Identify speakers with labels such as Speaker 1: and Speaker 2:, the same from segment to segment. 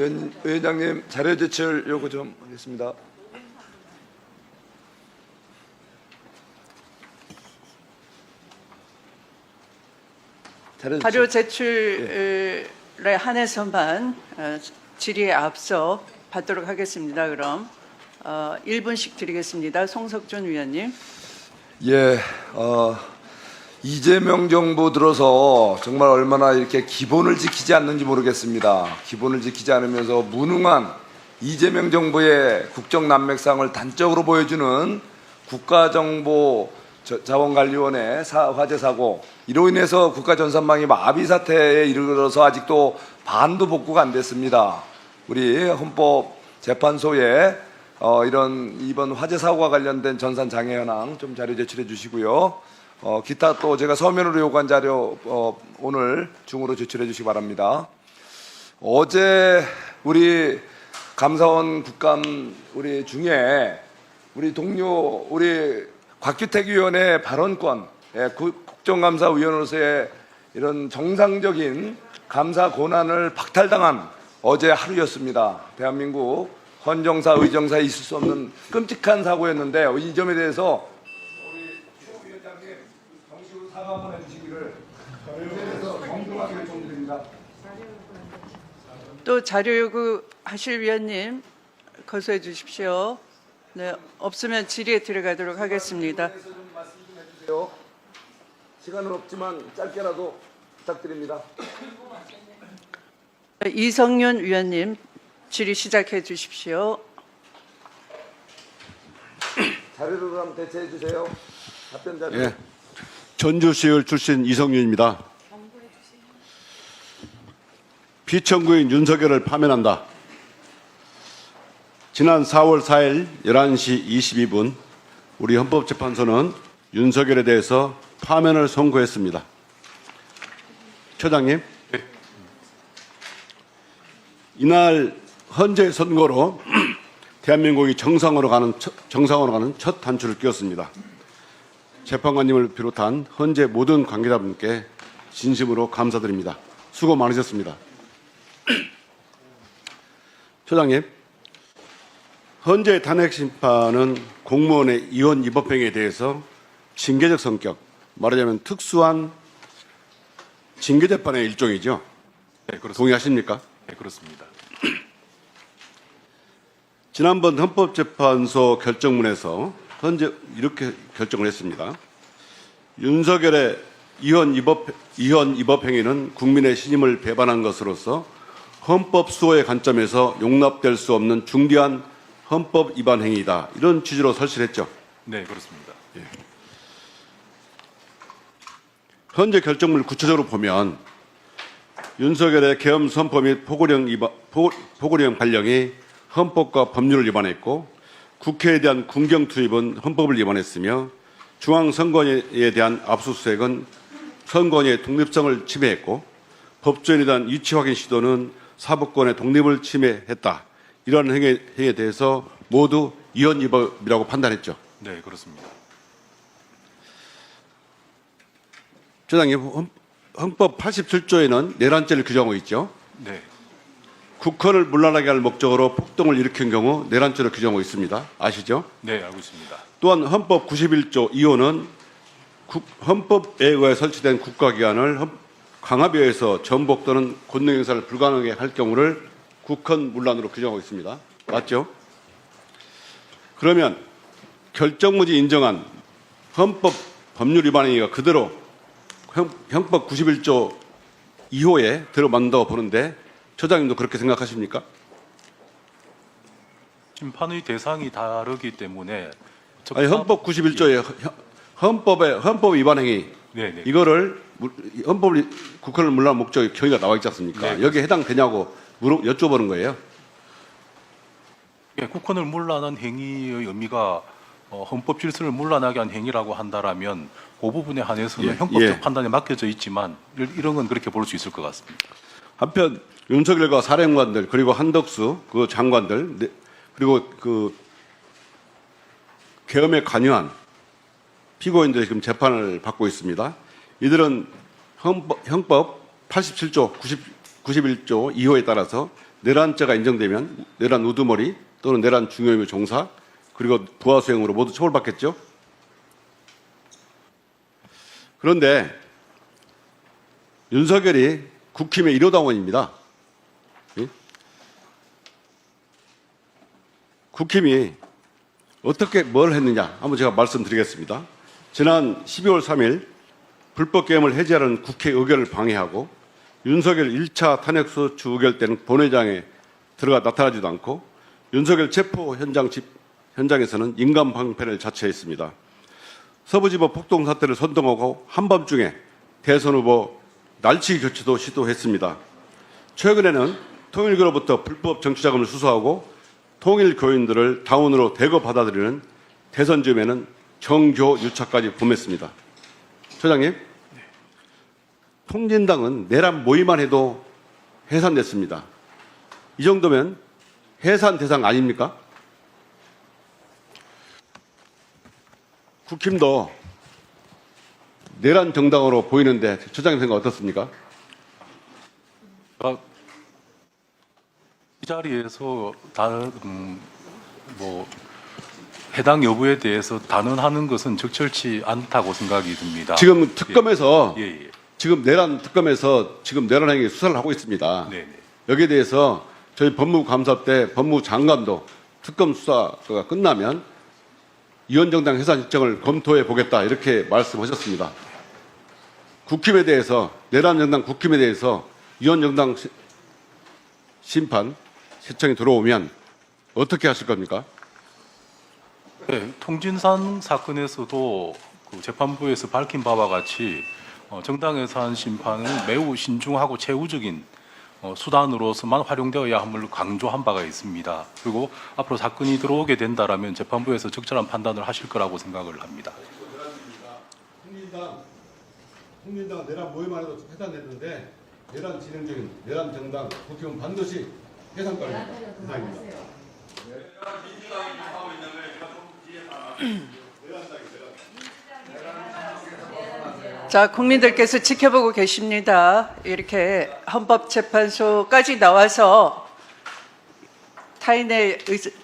Speaker 1: 위원장님 자료 제출 요구 좀 하겠습니다.
Speaker 2: 자료 제출에 한해서만 질의에 앞서 받도록 하겠습니다. 그럼 1분씩 드리겠습니다. 송석준 위원님.
Speaker 1: 예, 이재명 정부 들어서 정말 얼마나 이렇게 기본을 지키지 않는지 모르겠습니다. 기본을 지키지 않으면서 무능한 이재명 정부의 국정난맥상을 단적으로 보여주는 국가정보자원관리원의 화재 사고, 이로 인해서 국가전산망이 마비 사태에 이르러서 아직도 반도 복구가 안 됐습니다. 우리 헌법재판소에 이번 화재 사고와 관련된 전산 장애 현황 좀 자료 제출해 주시고요. 기타 또 제가 서면으로 요구한 자료 오늘 중으로 제출해 주시기 바랍니다. 어제 우리 감사원 국감 우리 중에 우리 동료 우리 곽규택 의원의 발언권, 국정감사위원으로서의 이런 정상적인 감사 권한을 박탈당한 어제 하루였습니다. 대한민국 헌정사, 의정사에 있을 수 없는 끔찍한 사고였는데 이 점에 대해서 우리 최 위원장님 정식으로 사과 한번 해주시기를 전면에서 정중하게 요청드립니다.
Speaker 2: 또 자료 요구하실 위원님 거소해 주십시오. 네, 없으면 질의에 들어가도록 하겠습니다.
Speaker 1: 좀 말씀 좀 해주세요. 시간은 없지만 짧게라도 부탁드립니다.
Speaker 2: 이성윤 위원님 질의 시작해 주십시오.
Speaker 1: 자료를 그럼 대체해 주세요. 답변 자료.
Speaker 3: 예, 전주시의회 출신 이성윤입니다. 피청구인 윤석열을 파면한다. 지난 4월 4일 11시 22분 우리 헌법재판소는 윤석열에 대해서 파면을 선고했습니다. 처장님, 이날 헌재 선고로 대한민국이 정상으로 가는 첫 단추를 끼웠습니다. 재판관님을 비롯한 헌재 모든 관계자분께 진심으로 감사드립니다. 수고 많으셨습니다. 처장님, 헌재 탄핵 심판은 공무원의 이원 위법행위에 대해서 징계적 성격, 말하자면 특수한 징계재판의 일종이죠.
Speaker 4: 네, 그렇습니다.
Speaker 3: 동의하십니까?
Speaker 4: 네, 그렇습니다.
Speaker 3: 지난번 헌법재판소 결정문에서 현재 이렇게 결정을 했습니다. 윤석열의 이원 위법 행위는 국민의 신임을 배반한 것으로서 헌법 수호의 관점에서 용납될 수 없는 중대한 헌법 위반 행위이다. 이런 취지로 설치했죠.
Speaker 4: 네, 그렇습니다.
Speaker 3: 현재 결정문을 구체적으로 보면 윤석열의 계엄 선포 및 포고령 발령이 헌법과 법률을 위반했고 국회에 대한 군경 투입은 헌법을 위반했으며 중앙선관위에 대한 압수수색은 선관위의 독립성을 침해했고 법조인에 대한 위치 확인 시도는 사법권의 독립을 침해했다. 이런 행위에 대해서 모두 이원 위법이라고 판단했죠.
Speaker 4: 네, 그렇습니다.
Speaker 3: 처장님, 헌법 87조에는 내란죄를 규정하고 있죠.
Speaker 4: 네,
Speaker 3: 국헌을 문란하게 할 목적으로 폭동을 일으킨 경우 내란죄로 규정하고 있습니다. 아시죠?
Speaker 4: 네, 알고 있습니다.
Speaker 3: 또한 헌법 91조 2호는 헌법에 의해 설치된 국가기관을 강압에 의해서 전복 또는 권능 행사를 불가능하게 할 경우를 국헌 문란으로 규정하고 있습니다. 맞죠? 그러면 결정문이 인정한 헌법 법률 위반 행위가 그대로 헌법 91조 2호에 들어맞는다고 보는데 처장님도 그렇게 생각하십니까?
Speaker 4: 심판의 대상이 다르기 때문에
Speaker 3: 아니, 헌법 91조에 헌법 위반 행위
Speaker 4: 네, 네.
Speaker 3: 이거를 헌법 국헌을 문란 목적의 경위가 나와 있지 않습니까?
Speaker 4: 네.
Speaker 3: 여기에 해당되냐고 여쭤보는 거예요.
Speaker 4: 예, 국헌을 문란한 행위의 의미가 헌법 질서를 문란하게 한 행위라고 한다라면 그 부분에 한해서는
Speaker 3: 예,
Speaker 4: 형법적
Speaker 3: 예.
Speaker 4: 판단에 맡겨져 있지만 이런 건 그렇게 볼 수 있을 것 같습니다.
Speaker 3: 한편 윤석열과 사령관들 그리고 한덕수 그 장관들 그리고 그 계엄에 관여한 피고인들이 지금 재판을 받고 있습니다. 이들은 헌법 87조 91조 2호에 따라서 내란죄가 인정되면 내란 우두머리 또는 내란 중요임의 종사 그리고 부하 수행으로 모두 처벌받겠죠. 그런데 윤석열이 국힘의 1호 당원입니다. 예? 국힘이 어떻게 뭘 했느냐 한번 제가 말씀드리겠습니다. 지난 12월 3일 불법 계엄을 해제하는 국회 의결을 방해하고 윤석열 1차 탄핵소추 의결 때는 본회장에 들어가 나타나지도 않고 윤석열 체포 현장에서는 인간 방패를 자처했습니다. 서부지법 폭동 사태를 선동하고 한밤중에 대선 후보 날치기 교체도 시도했습니다. 최근에는 통일교로부터 불법 정치자금을 수수하고 통일 교인들을 당원으로 대거 받아들이는 대선쯤에는 정교 유착까지 범했습니다. 소장님, 통진당은 내란 모의만 해도 해산됐습니다. 이 정도면 해산 대상 아닙니까? 국힘도 내란 정당으로 보이는데 처장님 생각 어떻습니까?
Speaker 4: 이 자리에서 해당 여부에 대해서 단언하는 것은 적절치 않다고 생각이 듭니다.
Speaker 3: 지금 특검에서
Speaker 4: 예.
Speaker 3: 지금 내란 특검에서 지금 내란 행위 수사를 하고 있습니다.
Speaker 4: 네네.
Speaker 3: 여기에 대해서 저희 법무부 감사 때 법무부 장관도 특검 수사가 끝나면 위원정당 해산 일정을 검토해 보겠다 이렇게 말씀하셨습니다. 국힘에 대해서 내란 정당 국힘에 대해서 위원정당 심판 신청이 들어오면 어떻게 하실 겁니까?
Speaker 4: 네, 통진산 사건에서도 그 재판부에서 밝힌 바와 같이 정당 해산 심판은 매우 신중하고 최우적인 수단으로서만 활용되어야 함을 강조한 바가 있습니다. 그리고 앞으로 사건이 들어오게 된다라면 재판부에서 적절한 판단을 하실 거라고 생각을 합니다.
Speaker 3: 통진당 내란 모의만 해도 해산됐는데 내란 진행적인 내란 정당 국힘은 반드시 해산과를 대상입니다.
Speaker 2: 자, 국민들께서 지켜보고 계십니다. 이렇게 헌법재판소까지 나와서 타인의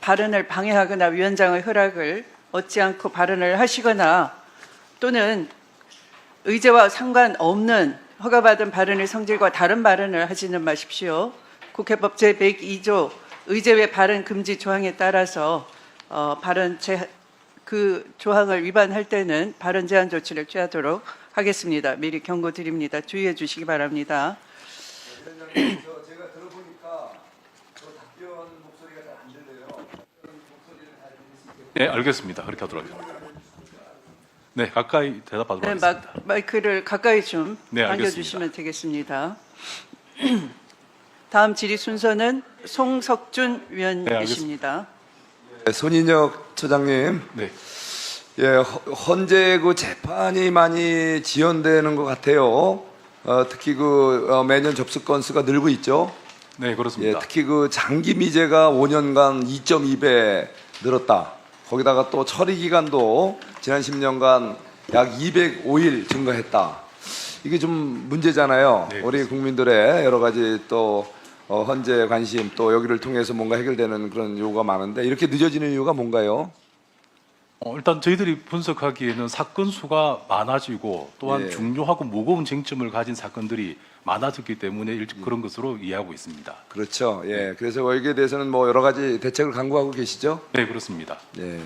Speaker 2: 발언을 방해하거나 위원장의 허락을 얻지 않고 발언을 하시거나 또는 의제와 상관없는 허가받은 발언의 성질과 다른 발언을 하지는 마십시오. 국회법 제102조 의제 외 발언 금지 조항에 따라서 그 조항을 위반할 때는 발언 제한 조치를 취하도록 하겠습니다. 미리 경고드립니다. 주의해 주시기 바랍니다.
Speaker 1: 제가 들어보니까 답변 목소리가 잘 안 들려요. 목소리를 잘 들릴 수 있게.
Speaker 4: 네, 알겠습니다. 그렇게 하도록 하겠습니다. 네, 가까이 대답하도록
Speaker 2: 네,
Speaker 4: 하겠습니다.
Speaker 2: 마이크를 가까이 좀
Speaker 4: 네, 알겠습니다.
Speaker 2: 당겨주시면 되겠습니다. 다음 질의 순서는 송석준 위원이십니다.
Speaker 1: 손인혁 처장님,
Speaker 4: 네.
Speaker 1: 예, 헌재 그 재판이 많이 지연되는 것 같아요. 특히 매년 접수 건수가 늘고 있죠.
Speaker 4: 네,
Speaker 1: 예,
Speaker 4: 그렇습니다.
Speaker 1: 특히 장기 미제가 5년간 2.2배 늘었다. 거기다가 또 처리 기간도 지난 10년간 약 205일 증가했다. 이게 좀 문제잖아요.
Speaker 4: 네,
Speaker 1: 우리 국민들의 여러 가지 또 헌재 관심 또 여기를 통해서 뭔가 해결되는 그런 요구가 많은데 이렇게 늦어지는 이유가 뭔가요?
Speaker 4: 일단 저희들이 분석하기에는 사건 수가 많아지고 또한
Speaker 1: 예.
Speaker 4: 중요하고 무거운 쟁점을 가진 사건들이 많아졌기 때문에 그런 것으로 이해하고 있습니다.
Speaker 1: 그렇죠. 예. 그래서 여기에 대해서는 뭐 여러 가지 대책을 강구하고 계시죠?
Speaker 4: 네, 그렇습니다.
Speaker 1: 예.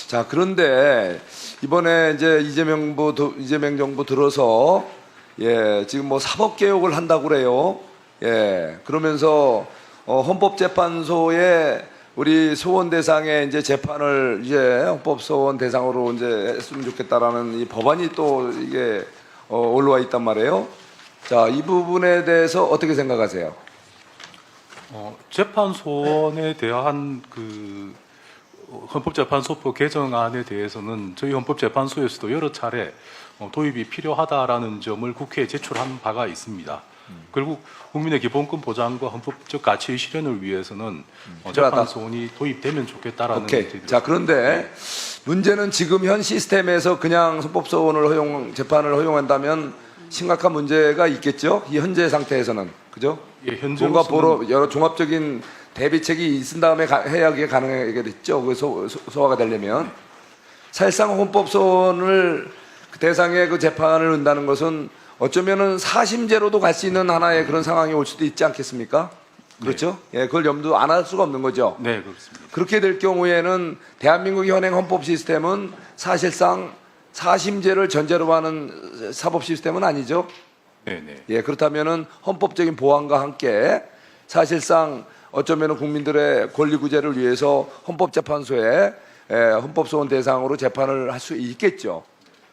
Speaker 1: 자, 그런데 이번에 이제 이재명 정부 들어서 예, 지금 뭐 사법 개혁을 한다고 그래요. 예. 그러면서 헌법재판소에 우리 소원 대상의 이제 재판을 이제 헌법 소원 대상으로 이제 했으면 좋겠다라는 이 법안이 또 이게 올라와 있단 말이에요. 자, 이 부분에 대해서 어떻게 생각하세요?
Speaker 4: 재판소원에 대한 그 헌법재판소법 개정안에 대해서는 저희 헌법재판소에서도 여러 차례 도입이 필요하다라는 점을 국회에 제출한 바가 있습니다. 결국 국민의 기본권 보장과 헌법적 가치의 실현을 위해서는 재판소원이 도입되면 좋겠다라는.
Speaker 1: 오케이. 자, 그런데 문제는 지금 현 시스템에서 그냥 헌법소원을 재판을 허용한다면 심각한 문제가 있겠죠? 이 현재 상태에서는. 그죠?
Speaker 4: 예,
Speaker 1: 뭔가
Speaker 4: 현재로서는
Speaker 1: 보러 여러 종합적인 대비책이 있은 다음에 해야 그게 가능하게 됐죠. 그 소화가 되려면 사실상 헌법소원을 그 대상의 그 재판을 은다는 것은 어쩌면은 사심제로도 갈 수 있는 하나의 그런 상황이 올 수도 있지 않겠습니까? 그렇죠? 예, 그걸 염두 안 할 수가 없는 거죠.
Speaker 4: 네, 그렇습니다.
Speaker 1: 그렇게 될 경우에는 대한민국의 현행 헌법 시스템은 사실상 사심제를 전제로 하는 사법 시스템은 아니죠.
Speaker 4: 네, 네.
Speaker 1: 예, 그렇다면은 헌법적인 보완과 함께 사실상 어쩌면은 국민들의 권리 구제를 위해서 헌법재판소에 헌법소원 대상으로 재판을 할 수 있겠죠.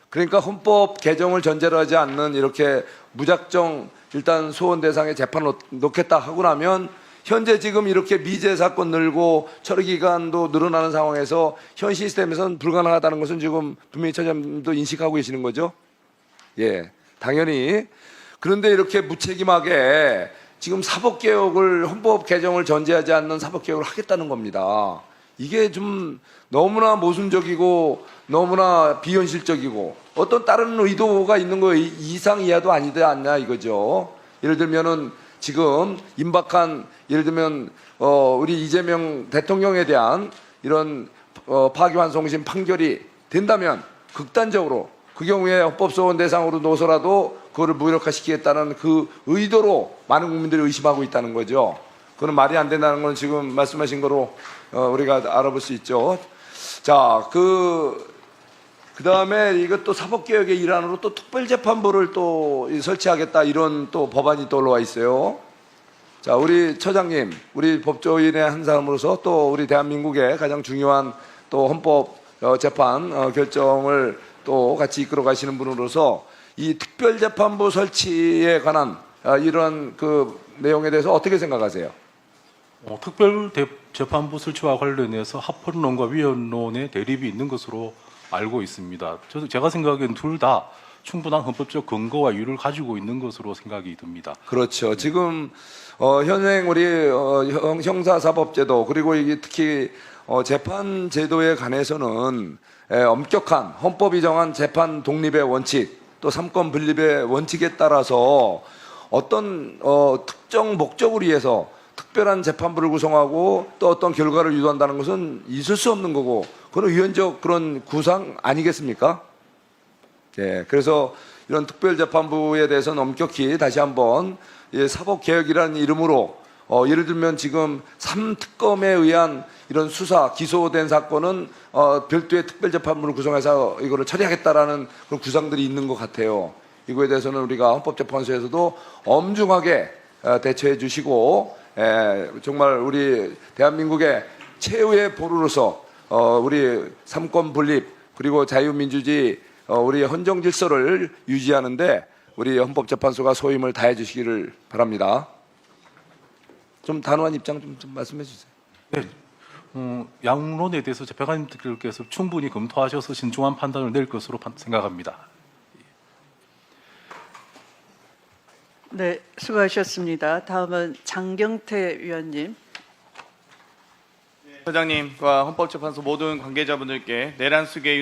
Speaker 1: 그러니까 헌법 개정을 전제로 하지 않는 이렇게 무작정 일단 소원 대상에 재판을 놓겠다 하고 나면 현재 지금 이렇게 미제 사건 늘고 처리 기간도 늘어나는 상황에서 현 시스템에서는 불가능하다는 것은 지금 분명히 처장님도 인식하고 계시는 거죠. 예, 당연히. 그런데 이렇게 무책임하게 지금 사법개혁을 헌법 개정을 전제하지 않는 사법개혁을 하겠다는 겁니다. 이게 좀 너무나 모순적이고 너무나 비현실적이고 어떤 다른 의도가 있는 거 이상 이하도 아니지 않냐 이거죠. 예를 들면은 지금 임박한 예를 들면 우리 이재명 대통령에 대한 이런 파기환송심 판결이 된다면 극단적으로 그 경우에 헌법소원 대상으로 놓서라도 그거를 무력화시키겠다는 그 의도로 많은 국민들이 의심하고 있다는 거죠. 그건 말이 안 된다는 건 지금 말씀하신 거로 우리가 알아볼 수 있죠. 자, 그다음에 이것도 사법개혁의 일환으로 또 특별재판부를 또 설치하겠다 이런 또 법안이 또 올라와 있어요. 자, 우리 처장님, 우리 법조인의 한 사람으로서 또 우리 대한민국의 가장 중요한 또 헌법 재판 결정을 또 같이 이끌어 가시는 분으로서 이 특별재판부 설치에 관한 이런 그 내용에 대해서 어떻게 생각하세요?
Speaker 4: 특별재판부 설치와 관련해서 합헌론과 위헌론의 대립이 있는 것으로 알고 있습니다. 제가 생각엔 둘 다 충분한 헌법적 근거와 이유를 가지고 있는 것으로 생각이 듭니다.
Speaker 1: 그렇죠. 지금 현행 우리 형사사법제도 그리고 이게 특히 재판 제도에 관해서는 엄격한 헌법이 정한 재판 독립의 원칙 또 삼권 분립의 원칙에 따라서 어떤 특정 목적을 위해서 특별한 재판부를 구성하고 또 어떤 결과를 유도한다는 것은 있을 수 없는 거고 그건 의원적 그런 구상 아니겠습니까? 예, 그래서 이런 특별재판부에 대해서는 엄격히 다시 한번 사법개혁이라는 이름으로 예를 들면 지금 3특검에 의한 이런 수사 기소된 사건은 별도의 특별재판부를 구성해서 이거를 처리하겠다라는 그런 구상들이 있는 것 같아요. 이거에 대해서는 우리가 헌법재판소에서도 엄중하게 대처해 주시고 정말 우리 대한민국의 최후의 보루로서 우리 삼권 분립 그리고 자유민주주의 우리 헌정 질서를 유지하는데 우리 헌법재판소가 소임을 다해 주시기를 바랍니다. 좀 단호한 입장 좀 말씀해 주세요.
Speaker 4: 네. 양론에 대해서 재판관님들께서 충분히 검토하셔서 신중한 판단을 낼 것으로 생각합니다.
Speaker 2: 네, 수고하셨습니다. 다음은 장경태 위원님.
Speaker 5: 처장님과 헌법재판소 모든 관계자분들께 내란 수계